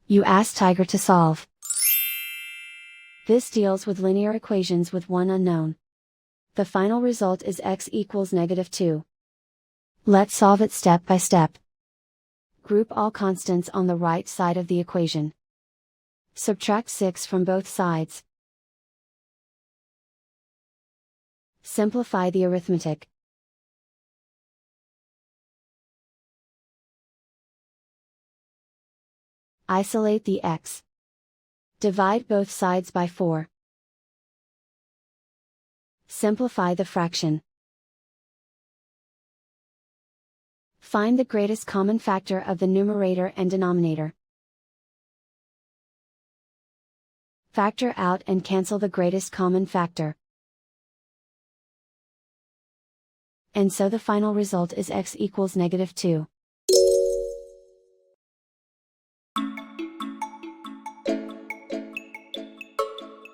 You ask Tiger to solve. This deals with linear equations with one unknown. The final result is x equals -2. Let's solve it step by step. Group all constants on the right side of the equation. Subtract 6 from both sides. Simplify the arithmetic. Isolate the x. Divide both sides by 4. Simplify the fraction. Find the greatest common factor of the numerator and denominator. Factor out and cancel the greatest common factor. And so the final result is x equals -2.